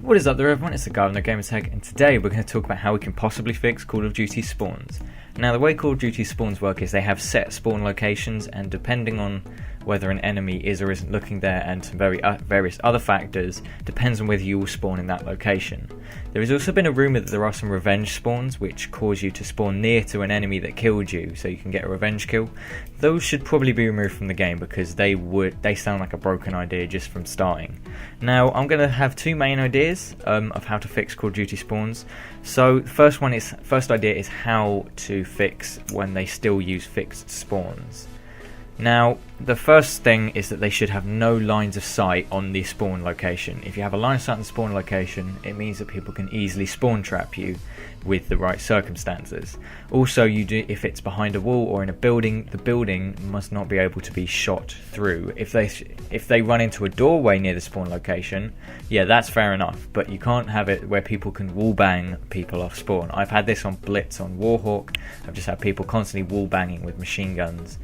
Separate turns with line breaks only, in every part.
What is up there everyone, it's the guy with no gamer tag, and today we're going to talk about how we can possibly fix Call of Duty spawns. Now the way Call of Duty spawns work is they have set spawn locations, and depending on whether an enemy is or isn't looking there and some various other factors, depends on whether you will spawn in that location. There has also been a rumour that there are some revenge spawns which cause you to spawn near to an enemy that killed you so you can get a revenge kill. Those should probably be removed from the game because they sound like a broken idea just from starting. Now I'm going to have two main ideas of how to fix Call of Duty spawns. So the first idea is how to fix when they still use fixed spawns. Now, the first thing is that they should have no lines of sight on the spawn location. If you have a line of sight on the spawn location, it means that people can easily spawn trap you with the right circumstances. Also, if it's behind a wall or in a building, the building must not be able to be shot through. If they run into a doorway near the spawn location, yeah, that's fair enough, but you can't have it where people can wall bang people off spawn. I've had this on Blitz on Warhawk. I've just had people constantly wall banging with machine guns,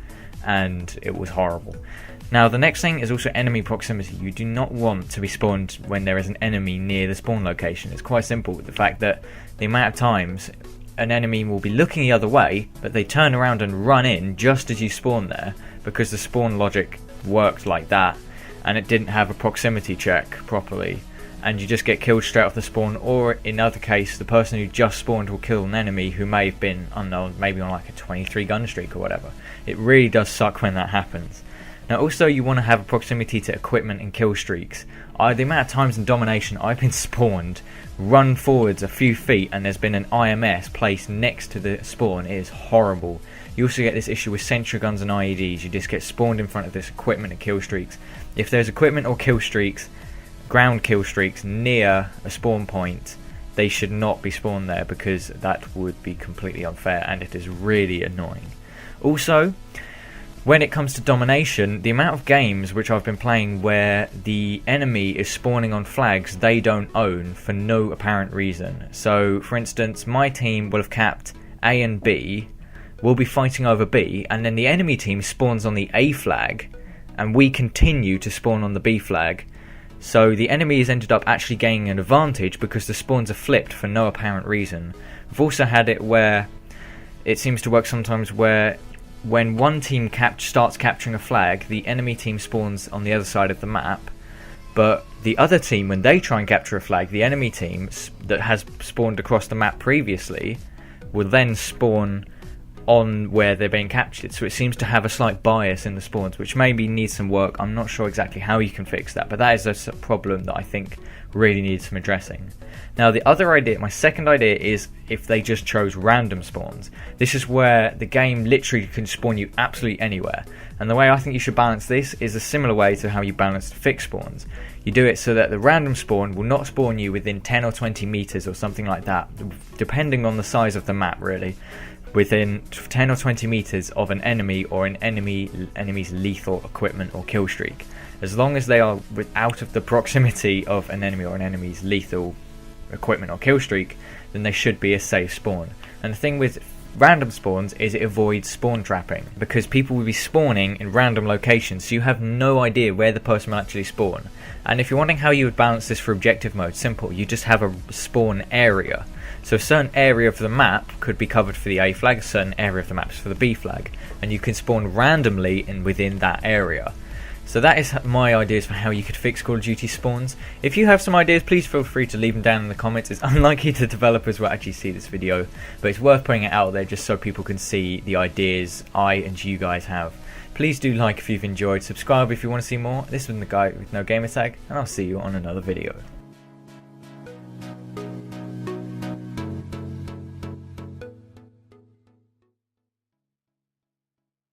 and it was horrible. Now the next thing is also enemy proximity. You do not want to be spawned when there is an enemy near the spawn location. It's quite simple, the fact that the amount of times an enemy will be looking the other way but they turn around and run in just as you spawn there, because the spawn logic worked like that and it didn't have a proximity check properly, and you just get killed straight off the spawn. Or in other case, the person who just spawned will kill an enemy who may have been unknown, maybe on like a 23 gun streak or whatever. It really does suck when that happens. Now also, you want to have a proximity to equipment and kill streaks. The amount of times in Domination I've been spawned, run forwards a few feet, and there's been an IMS placed next to the spawn. It is horrible. You also get this issue with sentry guns and IEDs. You just get spawned in front of this equipment and kill streaks. If there's equipment or kill streaks, ground kill streaks near a spawn point, they should not be spawned there because that would be completely unfair and it is really annoying. Also, when it comes to Domination, the amount of games which I've been playing where the enemy is spawning on flags they don't own for no apparent reason. So for instance, my team will have capped A and B, will be fighting over B, and then the enemy team spawns on the A flag and we continue to spawn on the B flag. So the enemy has ended up actually gaining an advantage because the spawns are flipped for no apparent reason. I've also had it where it seems to work sometimes where when one team starts capturing a flag, the enemy team spawns on the other side of the map, but the other team, when they try and capture a flag, the enemy team that has spawned across the map previously will then spawn on where they're being captured. So it seems to have a slight bias in the spawns, which maybe needs some work. I'm not sure exactly how you can fix that, but that is a problem that I think really needs some addressing. Now the other idea, my second idea, is if they just chose random spawns. This is where the game literally can spawn you absolutely anywhere, and the way I think you should balance this is a similar way to how you balance fixed spawns. You do it so that the random spawn will not spawn you within 10 or 20 meters or something like that, depending on the size of the map really, within 10 or 20 meters of an enemy or an enemy's lethal equipment or kill streak. As long as they are out of the proximity of an enemy or an enemy's lethal equipment or kill streak, then they should be a safe spawn. And the thing with random spawns is it avoids spawn trapping, because people will be spawning in random locations, so you have no idea where the person will actually spawn. And if you're wondering how you would balance this for objective mode, simple, you just have a spawn area. So a certain area of the map could be covered for the A flag, a certain area of the map is for the B flag, and you can spawn randomly within that area. So that is my ideas for how you could fix Call of Duty spawns. If you have some ideas, please feel free to leave them down in the comments. It's unlikely the developers will actually see this video, but it's worth putting it out there just so people can see the ideas I and you guys have. Please do like if you've enjoyed, subscribe if you want to see more. This has been the guy with no gamer tag, and I'll see you on another video.